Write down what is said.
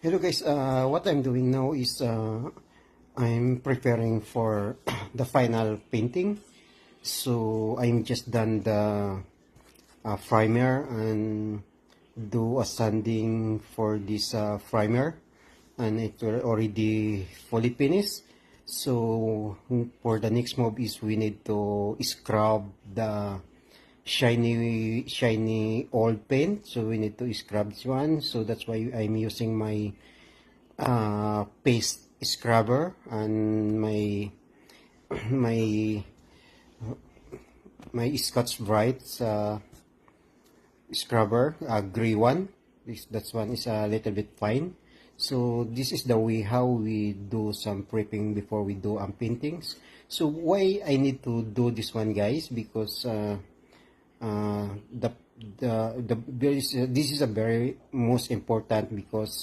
Hello guys, what I'm doing now is I'm preparing for the final painting. So I'm just done the primer and do a sanding for this primer, and it already fully finished. So for the next move is we need to scrub the shiny old paint. So we need to scrub this one. So that's why I'm using my paste scrubber and my my my Scotch Brite scrubber, gray one. That one is a little bit fine. So this is the way how we do some prepping before we do paintings. So why I need to do this one, guys? Because the this is a very most important, because